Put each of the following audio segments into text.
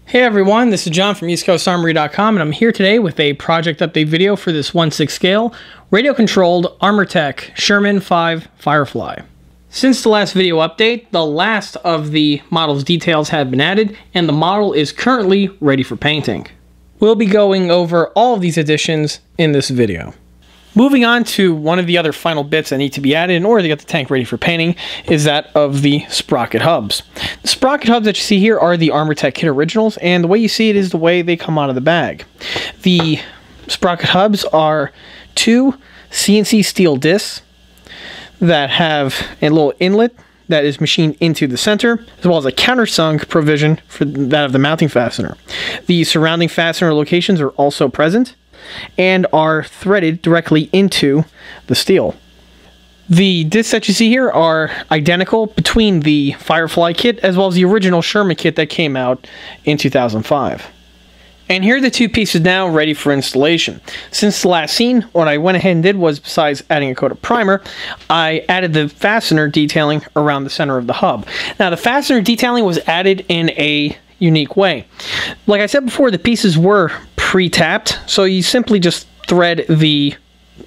Hey everyone, this is John from EastCoastArmory.com, and I'm here today with a project update video for this 1/6 scale, radio-controlled Armortek Sherman V Firefly. Since the last video update, the last of the model's details have been added, and the model is currently ready for painting. We'll be going over all of these additions in this video. Moving on to one of the other final bits that need to be added in order to get the tank ready for painting is that of the Sprocket Hubs. The Sprocket Hubs that you see here are the Armortek kit originals, and the way you see it is the way they come out of the bag. The Sprocket Hubs are two CNC steel discs that have a little inlet that is machined into the center, as well as a countersunk provision for that of the mounting fastener. The surrounding fastener locations are also present and are threaded directly into the steel. The discs that you see here are identical between the Firefly kit as well as the original Sherman kit that came out in 2005. And here are the two pieces now ready for installation. Since the last scene, what I went ahead and did was, besides adding a coat of primer, I added the fastener detailing around the center of the hub. Now the fastener detailing was added in a unique way. Like I said before, the pieces were pre-tapped, so you simply just thread the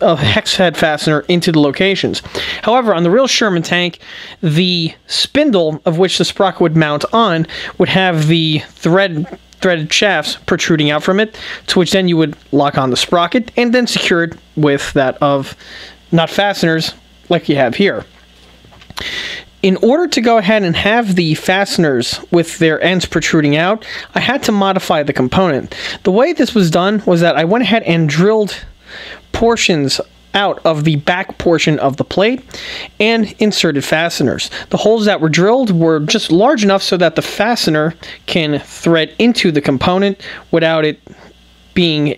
hex head fastener into the locations. However, on the real Sherman tank, the spindle of which the sprocket would mount on would have the threaded shafts protruding out from it, to which then you would lock on the sprocket and then secure it with that of nut fasteners like you have here. In order to go ahead and have the fasteners with their ends protruding out, I had to modify the component. The way this was done was that I went ahead and drilled portions out of the back portion of the plate and inserted fasteners. The holes that were drilled were just large enough so that the fastener can thread into the component without it being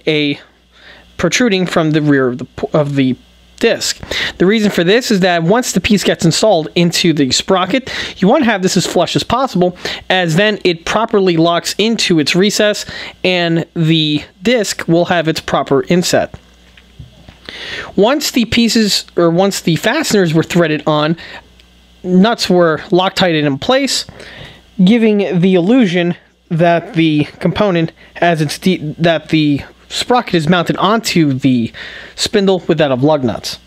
protruding from the rear of the disc. The reason for this is that once the piece gets installed into the sprocket, you want to have this as flush as possible, as then it properly locks into its recess and the disc will have its proper inset. Once the fasteners were threaded on, nuts were Loctited in place, giving the illusion that the component that the sprocket is mounted onto the spindle with that of lug nuts.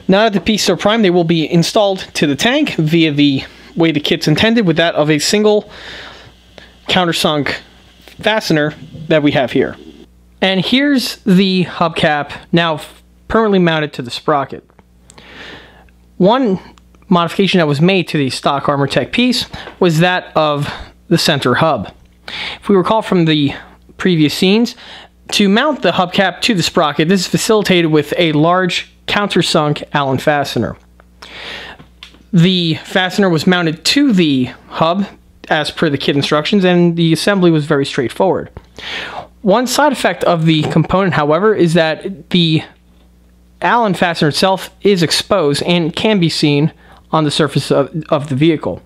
Now that the pieces are primed, they will be installed to the tank via the way the kit's intended, with that of a single countersunk fastener that we have here. And here's the hubcap now permanently mounted to the sprocket. One modification that was made to the stock Armortek piece was that of the center hub. If we recall from the previous scenes, to mount the hubcap to the sprocket, this is facilitated with a large countersunk Allen fastener. The fastener was mounted to the hub as per the kit instructions, and the assembly was very straightforward. One side effect of the component, however, is that the Allen fastener itself is exposed and can be seen on the surface of the vehicle.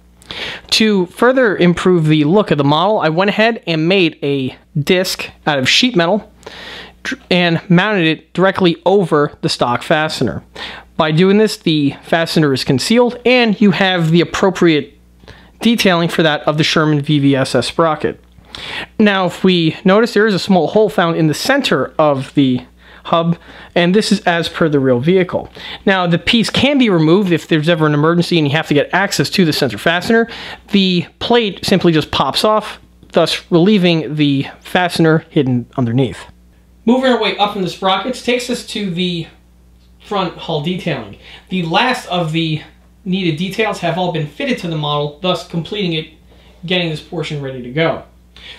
To further improve the look of the model, I went ahead and made a disc out of sheet metal and mounted it directly over the stock fastener. By doing this, the fastener is concealed and you have the appropriate detailing for that of the Sherman VVSS sprocket. Now, if we notice, there is a small hole found in the center of the hub, and this is as per the real vehicle. Now, the piece can be removed if there's ever an emergency and you have to get access to the center fastener. The plate simply just pops off, thus relieving the fastener hidden underneath. Moving our way up from the sprockets takes us to the front hull detailing. The last of the needed details have all been fitted to the model, thus completing it, getting this portion ready to go.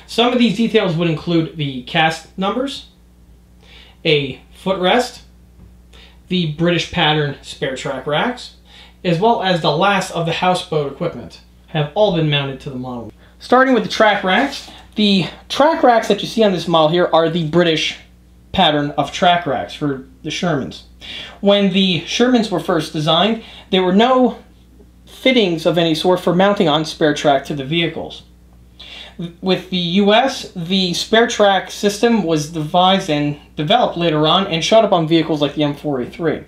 Some of these details would include the cast numbers, a footrest, the British pattern spare track racks, as well as the last of the houseboat equipment have all been mounted to the model. Starting with the track racks, the track racks that you see on this model here are the British pattern of track racks for the Shermans. When the Shermans were first designed, there were no fittings of any sort for mounting on spare track to the vehicles. With the US, the spare track system was devised and developed later on and showed up on vehicles like the M4A3.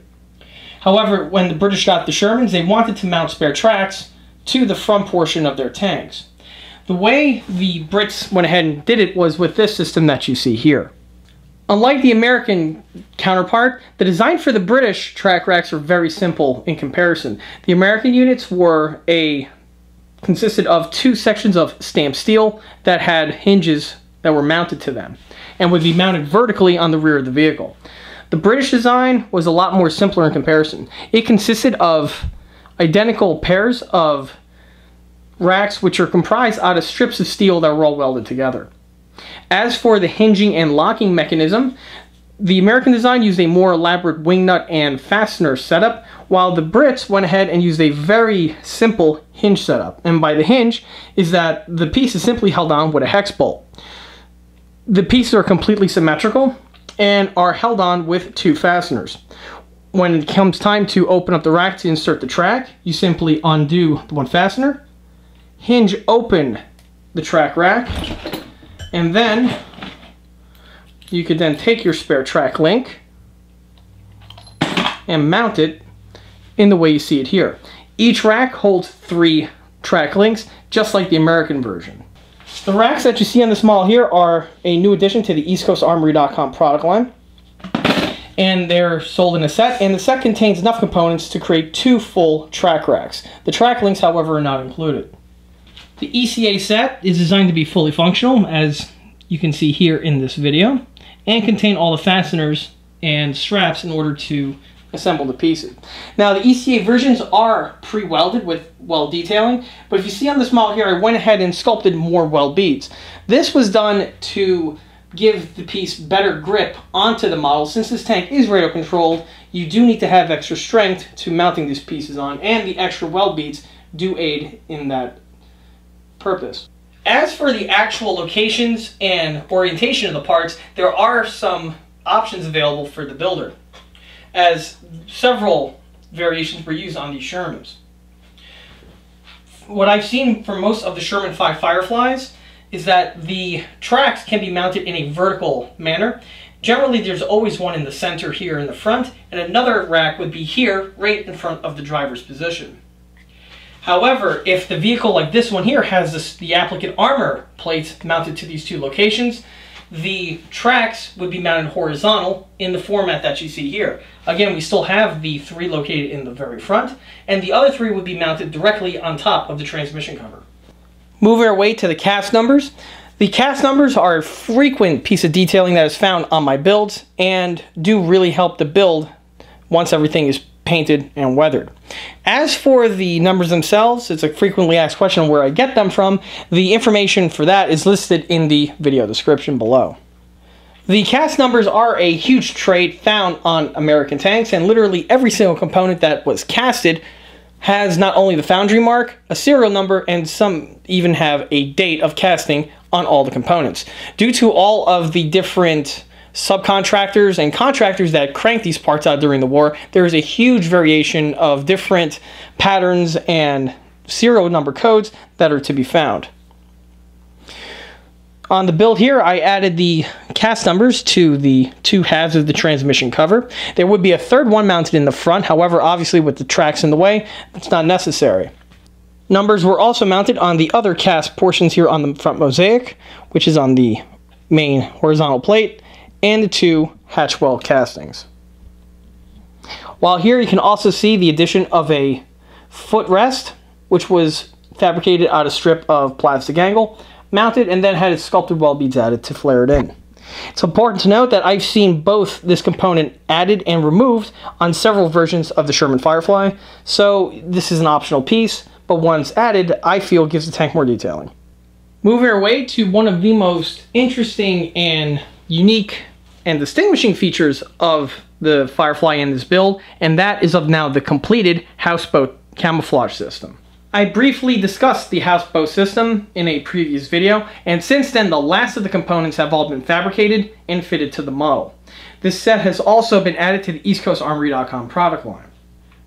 However, when the British got the Shermans, they wanted to mount spare tracks to the front portion of their tanks. The way the Brits went ahead and did it was with this system that you see here. Unlike the American counterpart, the design for the British Tracracs are very simple in comparison. The American units consisted of two sections of stamped steel that had hinges that were mounted to them and would be mounted vertically on the rear of the vehicle. The British design was a lot more simpler in comparison. It consisted of identical pairs of racks which are comprised out of strips of steel that were all welded together. As for the hinging and locking mechanism, the American design used a more elaborate wing nut and fastener setup, while the Brits went ahead and used a very simple hinge setup. And by the hinge is that the piece is simply held on with a hex bolt. The pieces are completely symmetrical and are held on with two fasteners. When it comes time to open up the rack to insert the track, you simply undo the one fastener, hinge open the track rack, and then you could then take your spare track link and mount it in the way you see it here. Each rack holds 3 track links, just like the American version. The racks that you see on this model here are a new addition to the EastCoastArmory.com product line, and they're sold in a set, and the set contains enough components to create 2 full track racks. The track links, however, are not included. The ECA set is designed to be fully functional, as you can see here in this video, and contain all the fasteners and straps in order to assemble the pieces. Now, the ECA versions are pre-welded with weld detailing, but if you see on this model here, I went ahead and sculpted more weld beads. This was done to give the piece better grip onto the model. Since this tank is radio controlled, you do need to have extra strength to mounting these pieces on, and the extra weld beads do aid in that purpose. As for the actual locations and orientation of the parts, there are some options available for the builder, as several variations were used on these Shermans. What I've seen for most of the Sherman V Fireflies is that the tracks can be mounted in a vertical manner. Generally, there's always one in the center here in the front, and another rack would be here, right in front of the driver's position. However, if the vehicle like this one here has the applicant armor plates mounted to these 2 locations, the tracks would be mounted horizontal in the format that you see here. Again, we still have the 3 located in the very front, and the other 3 would be mounted directly on top of the transmission cover. Moving our way to the cast numbers. The cast numbers are a frequent piece of detailing that is found on my builds and do really help the build once everything is painted and weathered. As for the numbers themselves, it's a frequently asked question where I get them from. The information for that is listed in the video description below. The cast numbers are a huge trait found on American tanks, and literally every single component that was casted has not only the foundry mark, a serial number, and some even have a date of casting on all the components. Due to all of the different subcontractors and contractors that cranked these parts out during the war, there is a huge variation of different patterns and serial number codes that are to be found. On the build here, I added the cast numbers to the 2 halves of the transmission cover. There would be a 3rd one mounted in the front, however, obviously with the tracks in the way, it's not necessary. Numbers were also mounted on the other cast portions here on the front mosaic, which is on the main horizontal plate, and the 2 hatchwell castings. While here you can also see the addition of a footrest, which was fabricated out of a strip of plastic angle, mounted, and then had its sculpted weld beads added to flare it in. It's important to note that I've seen both this component added and removed on several versions of the Sherman Firefly, so this is an optional piece, but once added, I feel gives the tank more detailing. Moving our way to one of the most interesting and unique and distinguishing features of the Firefly in this build, and that is of now the completed Houseboat camouflage system. I briefly discussed the Houseboat system in a previous video, and since then the last of the components have all been fabricated and fitted to the model. This set has also been added to the EastCoastArmory.com product line.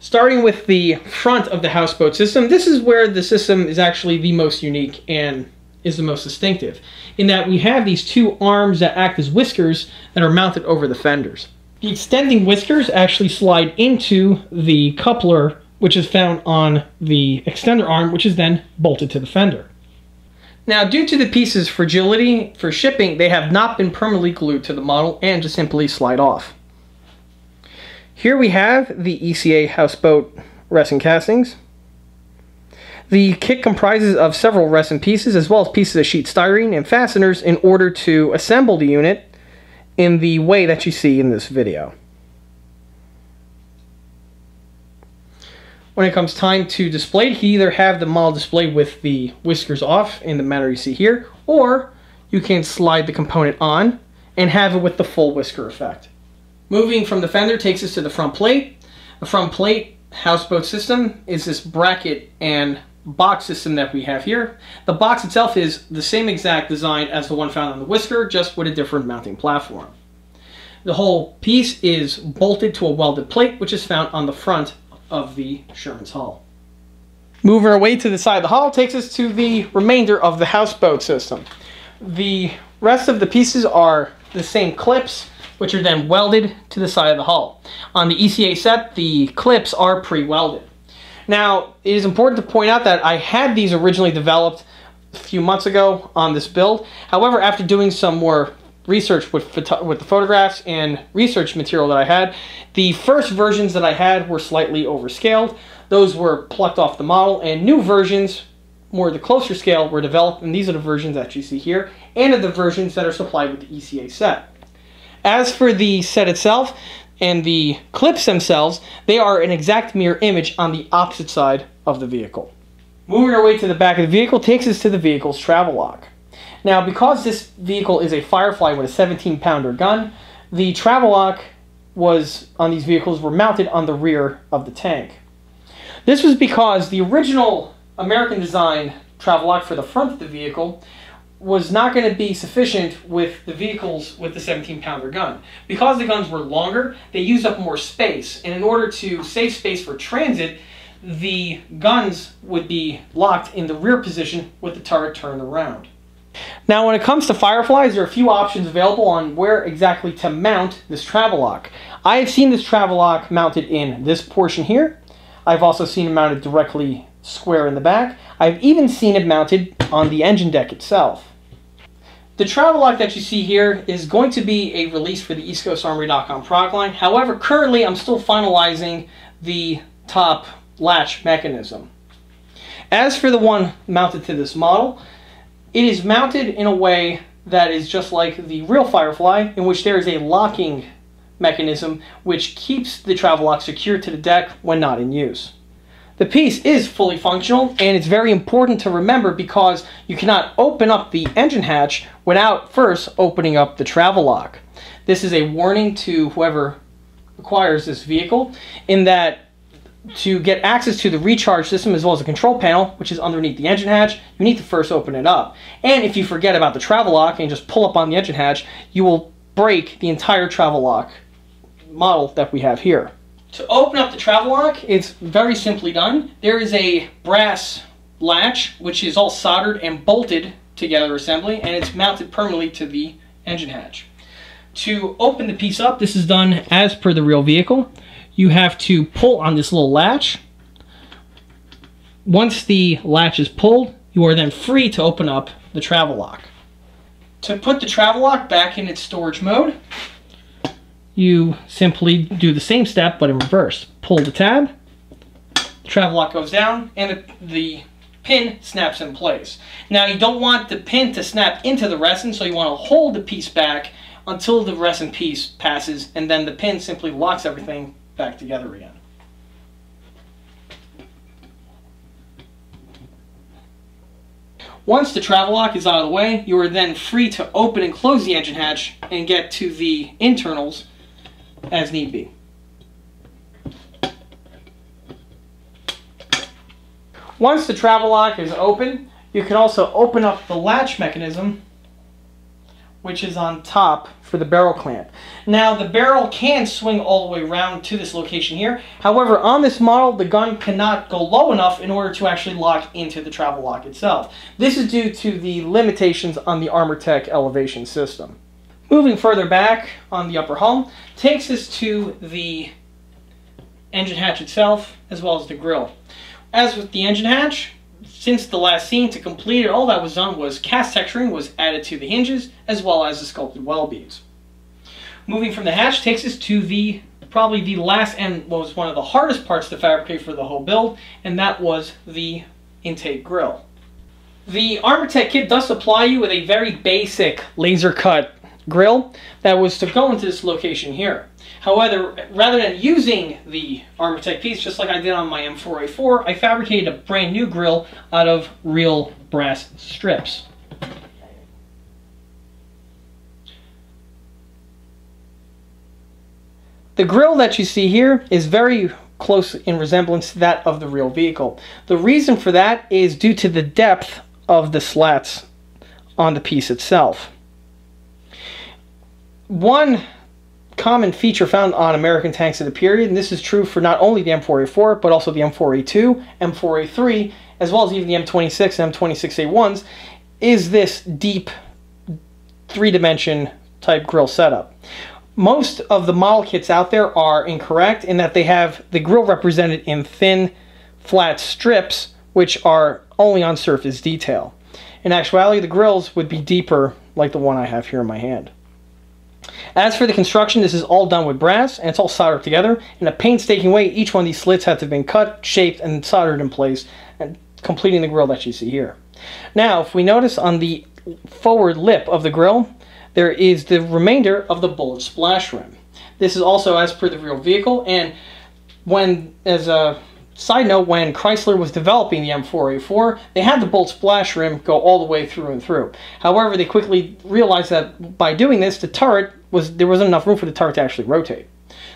Starting with the front of the Houseboat system, this is where the system is actually the most unique and is the most distinctive, in that we have these 2 arms that act as whiskers that are mounted over the fenders. The extending whiskers actually slide into the coupler, which is found on the extender arm, which is then bolted to the fender. Now, due to the piece's fragility for shipping, they have not been permanently glued to the model and just simply slide off. Here we have the ECA Houseboat resin castings. The kit comprises of several resin pieces as well as pieces of sheet styrene and fasteners in order to assemble the unit in the way that you see in this video. When it comes time to display, you can either have the model displayed with the whiskers off in the manner you see here, or you can slide the component on and have it with the full whisker effect. Moving from the fender takes us to the front plate. The front plate houseboat system is this bracket and box system that we have here. The box itself is the same exact design as the one found on the whisker, just with a different mounting platform. The whole piece is bolted to a welded plate, which is found on the front of the Sherman's hull. Moving our way to the side of the hull takes us to the remainder of the houseboat system. The rest of the pieces are the same clips, which are then welded to the side of the hull. On the ECA set, the clips are pre-welded. Now, it is important to point out that I had these originally developed a few months ago on this build. However, after doing some more research with the photographs and research material that I had, the first versions that I had were slightly overscaled. Those were plucked off the model, and new versions, more the closer scale, were developed, and these are the versions that you see here, and are the versions that are supplied with the ECA set. As for the set itself and the clips themselves, they are an exact mirror image on the opposite side of the vehicle. Moving our way to the back of the vehicle takes us to the vehicle's travel lock. Now, because this vehicle is a Firefly with a 17-pounder gun, the travel lock on these vehicles were mounted on the rear of the tank. This was because the original American design travel lock for the front of the vehicle was not going to be sufficient with the vehicles with the 17-pounder gun. Because the guns were longer, they used up more space, and in order to save space for transit, the guns would be locked in the rear position with the turret turned around. Now, when it comes to Fireflies, there are a few options available on where exactly to mount this travel lock. I have seen this travel lock mounted in this portion here. I've also seen it mounted directly square in the back. I've even seen it mounted on the engine deck itself. The travel lock that you see here is going to be a release for the EastCoastArmory.com product line. However, currently I'm still finalizing the top latch mechanism. As for the one mounted to this model, it is mounted in a way that is just like the real Firefly, in which there is a locking mechanism which keeps the travel lock secure to the deck when not in use. The piece is fully functional, and it's very important to remember because you cannot open up the engine hatch without first opening up the travel lock. This is a warning to whoever acquires this vehicle, in that to get access to the recharge system as well as the control panel, which is underneath the engine hatch, you need to first open it up. And if you forget about the travel lock and just pull up on the engine hatch, you will break the entire travel lock model that we have here. To open up the travel lock, it's very simply done. There is a brass latch which is all soldered and bolted together assembly, and it's mounted permanently to the engine hatch. To open the piece up, this is done as per the real vehicle. You have to pull on this little latch. Once the latch is pulled, you are then free to open up the travel lock. To put the travel lock back in its storage mode, you simply do the same step but in reverse. Pull the tab, the travel lock goes down, and the pin snaps in place. Now, you don't want the pin to snap into the resin, so you want to hold the piece back until the resin piece passes, and then the pin simply locks everything back together again. Once the travel lock is out of the way, you are then free to open and close the engine hatch and get to the internals as need be. Once the travel lock is open, you can also open up the latch mechanism, which is on top for the barrel clamp. Now, the barrel can swing all the way around to this location here. However, on this model, the gun cannot go low enough in order to actually lock into the travel lock itself. This is due to the limitations on the Armortek elevation system. Moving further back on the upper hull takes us to the engine hatch itself, as well as the grille. As with the engine hatch, since the last scene to complete it, all that was done was cast texturing was added to the hinges as well as the sculpted well beads. Moving from the hatch takes us to probably the last and was one of the hardest parts to fabricate for the whole build, and that was the intake grill. The Armortek kit does supply you with a very basic laser cut grill that was to go into this location here. However, rather than using the Armortek piece, just like I did on my M4A4, I fabricated a brand new grill out of real brass strips. The grill that you see here is very close in resemblance to that of the real vehicle. The reason for that is due to the depth of the slats on the piece itself. One common feature found on American tanks of the period, and this is true for not only the M4A4 but also the M4A2, M4A3, as well as even the M26 and M26A1s, is this deep 3-dimension type grill setup. Most of the model kits out there are incorrect in that they have the grill represented in thin, flat strips, which are only on surface detail. In actuality, the grills would be deeper, like the one I have here in my hand. As for the construction, this is all done with brass, and it's all soldered together. In a painstaking way, each one of these slits had to have been cut, shaped, and soldered in place, and completing the grill that you see here. Now, if we notice on the forward lip of the grill, there is the remainder of the bullet splash rim. This is also as per the real vehicle, and as a side note, when Chrysler was developing the M4A4, they had the bullet splash rim go all the way through and through. However, they quickly realized that by doing this, there wasn't enough room for the turret to actually rotate.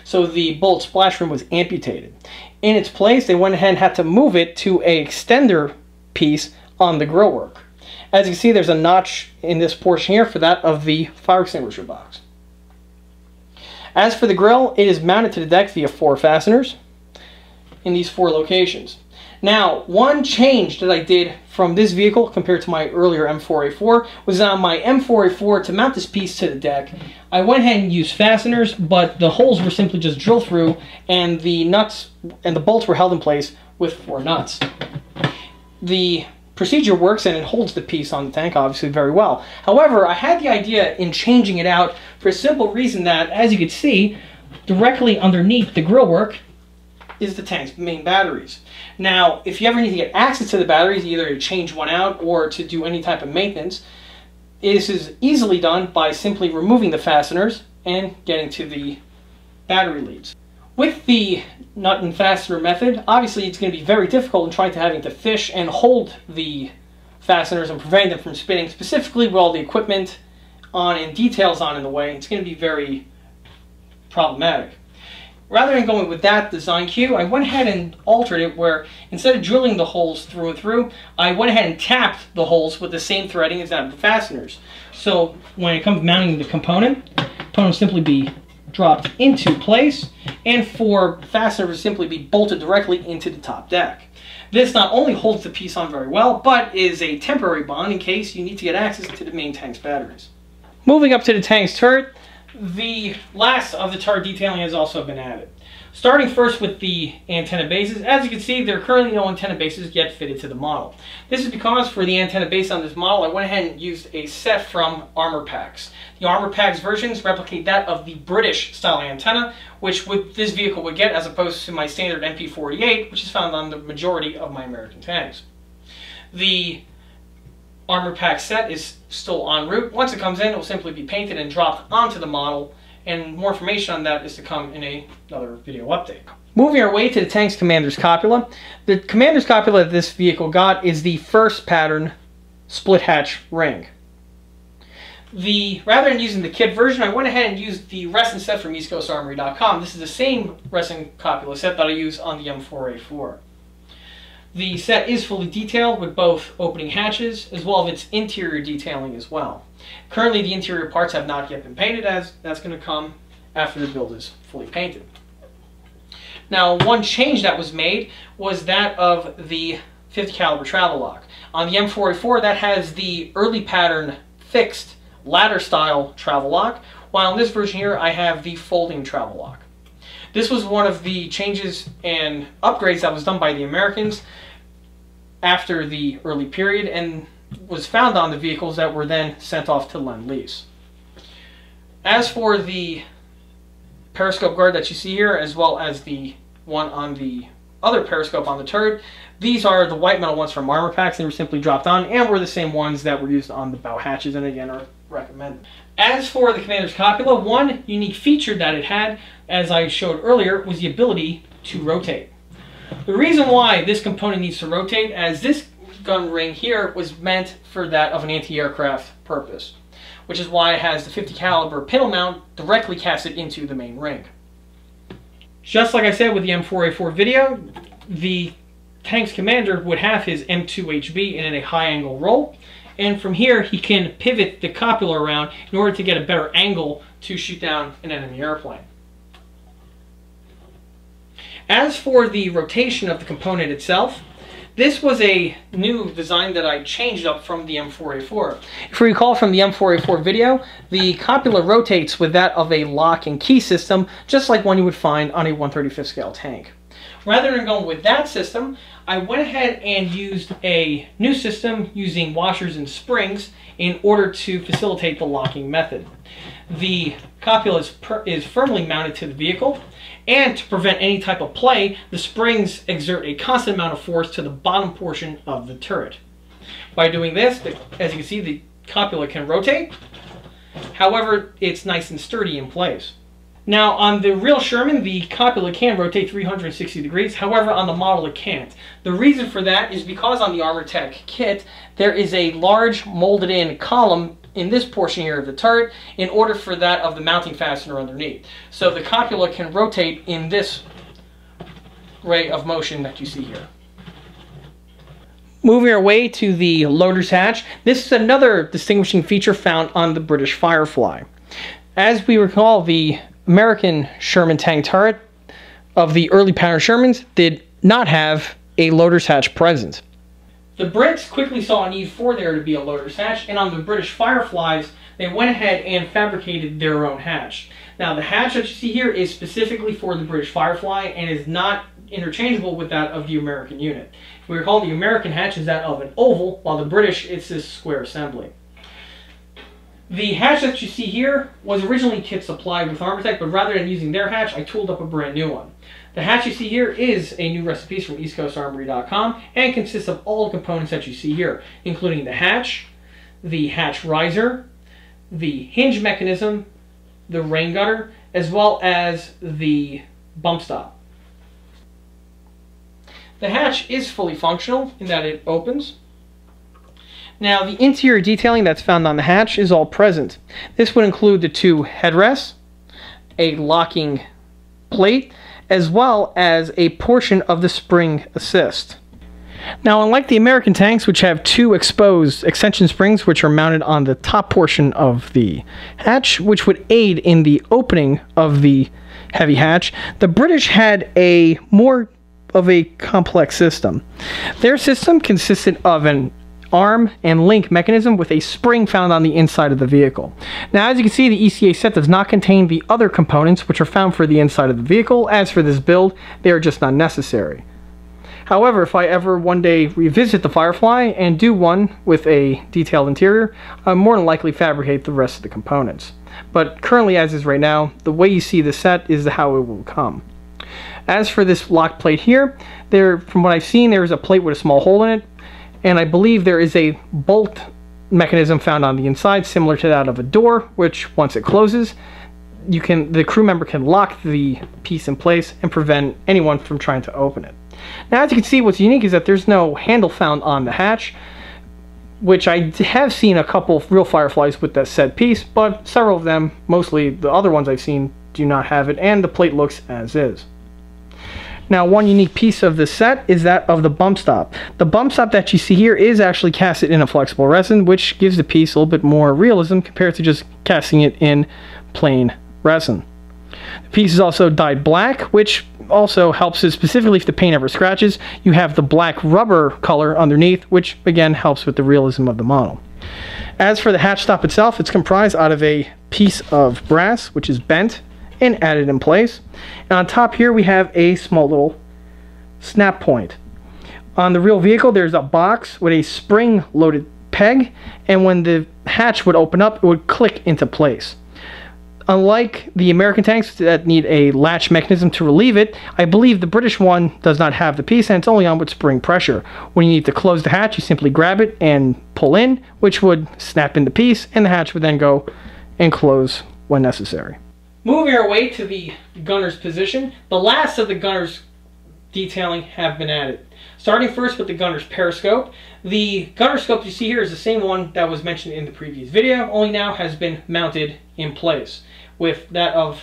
So the bullet splash rim was amputated. In its place, they went ahead and had to move it to an extender piece on the grill work. As you can see, there's a notch in this portion here for that of the fire extinguisher box. As for the grill, it is mounted to the deck via 4 fasteners in these 4 locations. Now, one change that I did from this vehicle compared to my earlier M4A4 was on my M4A4, to mount this piece to the deck, I went ahead and used fasteners, but the holes were simply just drilled through, and the nuts and the bolts were held in place with 4 nuts. The procedure works and it holds the piece on the tank obviously very well. However, I had the idea in changing it out for a simple reason that, as you can see, directly underneath the grill work is the tank's main batteries. Now, if you ever need to get access to the batteries, either to change one out or to do any type of maintenance, this is easily done by simply removing the fasteners and getting to the battery leads. With the nut and fastener method, obviously it's going to be very difficult in trying to having to fish and hold the fasteners and prevent them from spinning, specifically with all the equipment on and details on in the way. It's going to be very problematic. Rather than going with that design cue, I went ahead and altered it where instead of drilling the holes through and through, I went ahead and tapped the holes with the same threading as that of the fasteners. So when it comes to mounting the component will simply be dropped into place, and for fasteners to simply be bolted directly into the top deck. This not only holds the piece on very well, but is a temporary bond in case you need to get access to the main tank's batteries. Moving up to the tank's turret, the last of the turret detailing has also been added. Starting first with the antenna bases, as you can see, there are currently no antenna bases yet fitted to the model. This is because for the antenna base on this model, I went ahead and used a set from Armortek. The Armortek versions replicate that of the British style antenna, which this vehicle would get as opposed to my standard MP48, which is found on the majority of my American tanks. The Armortek set is still en route. Once it comes in, it will simply be painted and dropped onto the model, and more information on that is to come in another video update. Moving our way to the tank's commander's copula. The commander's copula that this vehicle got is the first pattern split hatch ring. Rather than using the kit version, I went ahead and used the resin set from EastCoastArmory.com. This is the same resin copula set that I use on the M4A4. The set is fully detailed with both opening hatches as well as its interior detailing as well. Currently the interior parts have not yet been painted, as that's going to come after the build is fully painted. Now, one change that was made was that of the 50 caliber travel lock. On the M4A4, that has the early pattern fixed ladder style travel lock, while in this version here I have the folding travel lock. This was one of the changes and upgrades that was done by the Americans after the early period and was found on the vehicles that were then sent off to Lend-Lease. As for the Periscope Guard that you see here, as well as the one on the other periscope on the turret, these are the white metal ones from Armortek. They were simply dropped on and were the same ones that were used on the bow hatches, and again are recommended. As for the Commander's Copula, one unique feature that it had, as I showed earlier, was the ability to rotate. The reason why this component needs to rotate, as this gun ring here was meant for that of an anti-aircraft purpose, which is why it has the 50 caliber pintle mount directly casted into the main ring. Just like I said with the M4A4 video, the tank's commander would have his M2HB in a high angle roll, and from here he can pivot the copula around in order to get a better angle to shoot down an enemy airplane. As for the rotation of the component itself, this was a new design that I changed up from the M4A4. If you recall from the M4A4 video, the copula rotates with that of a lock and key system, just like one you would find on a 1/35th scale tank. Rather than going with that system, I went ahead and used a new system using washers and springs in order to facilitate the locking method. The copula is firmly mounted to the vehicle, and to prevent any type of play, the springs exert a constant amount of force to the bottom portion of the turret. By doing this, as you can see, the copula can rotate. However, it's nice and sturdy in place. Now, on the real Sherman, the copula can rotate 360 degrees. However, on the model, it can't. The reason for that is because on the Armortek kit, there is a large molded-in column in this portion here of the turret in order for that of the mounting fastener underneath. So the copula can rotate in this ray of motion that you see here. Moving our way to the loader's hatch, this is another distinguishing feature found on the British Firefly. As we recall, the American Sherman tank turret of the early pattern Shermans did not have a loader's hatch present. The Brits quickly saw a need for there to be a loader's hatch, and on the British Fireflies, they went ahead and fabricated their own hatch. Now, the hatch that you see here is specifically for the British Firefly and is not interchangeable with that of the American unit. If we recall, the American hatch is that of an oval, while the British, it's this square assembly. The hatch that you see here was originally kit supplied with Armortek, but rather than using their hatch, I tooled up a brand new one. The hatch you see here is a new recipe from EastCoastArmory.com and consists of all the components that you see here, including the hatch riser, the hinge mechanism, the rain gutter, as well as the bump stop. The hatch is fully functional in that it opens. Now, the interior detailing that's found on the hatch is all present. This would include the two headrests, a locking plate, as well as a portion of the spring assist. Now, unlike the American tanks, which have two exposed extension springs which are mounted on the top portion of the hatch, which would aid in the opening of the heavy hatch, the British had a more of a complex system. Their system consisted of an arm and link mechanism with a spring found on the inside of the vehicle. Now, as you can see, the ECA set does not contain the other components which are found for the inside of the vehicle. As for this build, they are just not necessary. However, if I ever one day revisit the Firefly and do one with a detailed interior, I'll more than likely fabricate the rest of the components. But currently, as is right now, the way you see the set is how it will come. As for this lock plate here, from what I've seen, there is a plate with a small hole in it, and I believe there is a bolt mechanism found on the inside, similar to that of a door, which once it closes, the crew member can lock the piece in place and prevent anyone from trying to open it. Now, as you can see, what's unique is that there's no handle found on the hatch, which I have seen a couple of real Fireflies with that said piece, but several of them, mostly the other ones I've seen, do not have it, and the plate looks as is. Now, one unique piece of the set is that of the bump stop. The bump stop that you see here is actually casted in a flexible resin, which gives the piece a little bit more realism compared to just casting it in plain resin. The piece is also dyed black, which also helps it specifically if the paint ever scratches. You have the black rubber color underneath, which again helps with the realism of the model. As for the hatch stop itself, it's comprised out of a piece of brass, which is bent and added in place. And on top here we have a small little snap point. On the real vehicle, there's a box with a spring-loaded peg, and when the hatch would open up, it would click into place. Unlike the American tanks that need a latch mechanism to relieve it, I believe the British one does not have the piece, and it's only on with spring pressure. When you need to close the hatch, you simply grab it and pull in, which would snap in the piece, and the hatch would then go and close when necessary. Moving our way to the gunner's position, the last of the gunner's detailing have been added. Starting first with the gunner's periscope. The gunner scope you see here is the same one that was mentioned in the previous video, only now has been mounted in place with that of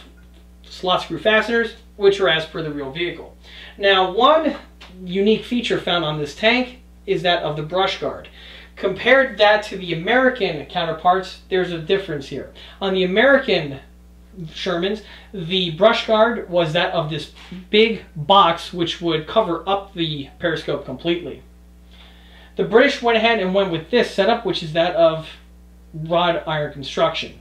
slot screw fasteners, which are as per the real vehicle. Now, one unique feature found on this tank is that of the brush guard. Compared that to the American counterparts, there's a difference here. On the American Shermans, the brush guard was that of this big box which would cover up the periscope completely. The British went ahead and went with this setup, which is that of wrought iron construction.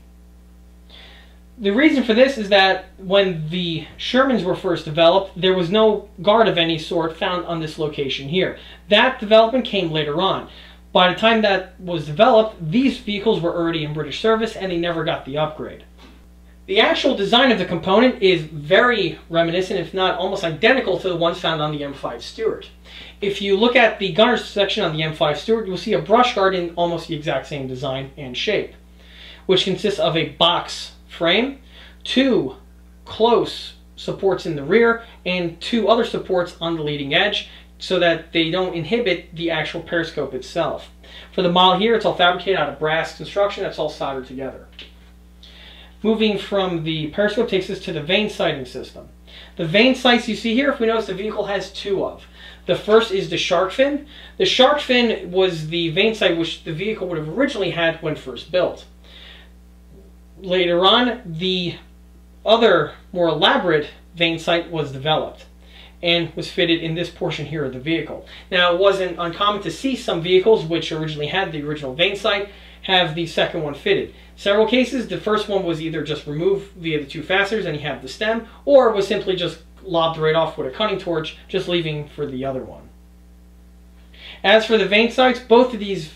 The reason for this is that when the Shermans were first developed, there was no guard of any sort found on this location here. That development came later on. By the time that was developed, these vehicles were already in British service and they never got the upgrade. The actual design of the component is very reminiscent, if not almost identical, to the ones found on the M5 Stuart. If you look at the gunner's section on the M5 Stuart, you'll see a brush guard in almost the exact same design and shape, which consists of a box frame, two close supports in the rear, and two other supports on the leading edge so that they don't inhibit the actual periscope itself. For the model here, it's all fabricated out of brass construction that's all soldered together. Moving from the periscope takes us to the vane sighting system. The vane sights you see here, if we notice, the vehicle has two of. The first is the shark fin. The shark fin was the vane sight which the vehicle would have originally had when first built. Later on, the other more elaborate vane sight was developed and was fitted in this portion here of the vehicle. Now, it wasn't uncommon to see some vehicles which originally had the original vane sight have the second one fitted. Several cases, the first one was either just removed via the two fasteners and you have the stem, or was simply just lobbed right off with a cutting torch, just leaving for the other one. As for the vane sights, both of these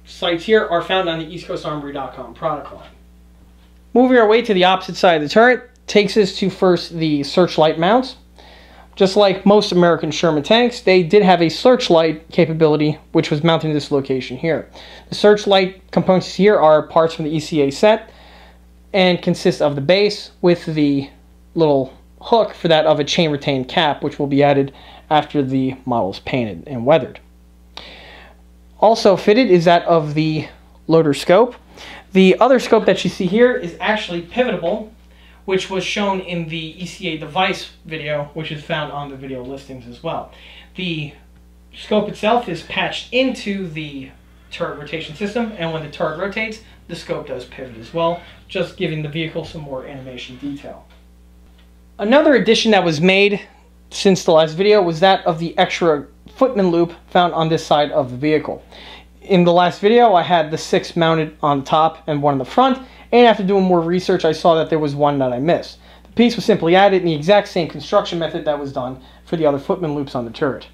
sights here are found on the EastCoastArmory.com product line. Moving our way to the opposite side of the turret takes us to first the Searchlight Mounts. Just like most American Sherman tanks, they did have a searchlight capability, which was mounted in this location here. The searchlight components here are parts from the ECA set and consist of the base with the little hook for that of a chain retained cap, which will be added after the model is painted and weathered. Also fitted is that of the loader scope. The other scope that you see here is actually pivotable, which was shown in the ECA device video, which is found on the video listings as well. The scope itself is patched into the turret rotation system, and when the turret rotates, the scope does pivot as well, just giving the vehicle some more animation detail. Another addition that was made since the last video was that of the extra Footman loop found on this side of the vehicle. In the last video, I had the 6 mounted on top and 1 in the front, and after doing more research, I saw that there was 1 that I missed. The piece was simply added in the exact same construction method that was done for the other Footman loops on the turret.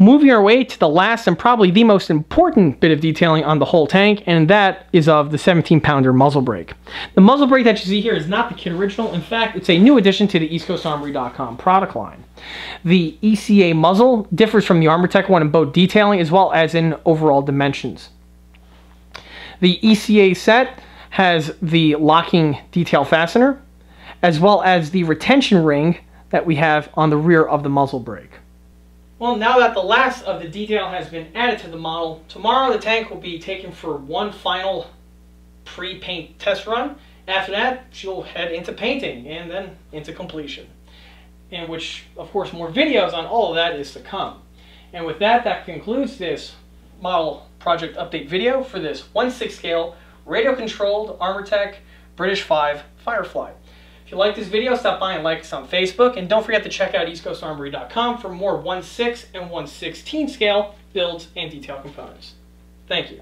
Moving our way to the last and probably the most important bit of detailing on the whole tank, and that is of the 17-pounder muzzle brake. The muzzle brake that you see here is not the kit original. In fact, it's a new addition to the EastCoastArmory.com product line. The ECA muzzle differs from the Armortek one in both detailing as well as in overall dimensions. The ECA set has the locking detail fastener, as well as the retention ring that we have on the rear of the muzzle brake. Well, now that the last of the detail has been added to the model, tomorrow the tank will be taken for one final pre-paint test run. After that, she'll head into painting and then into completion. In which, of course, more videos on all of that is to come. And with that, that concludes this model project update video for this 1/6 scale radio-controlled Armortek British 5 Firefly. If you like this video, stop by and like us on Facebook, and don't forget to check out EastCoastArmory.com for more 1/6 and 1/16 scale builds and detail components. Thank you.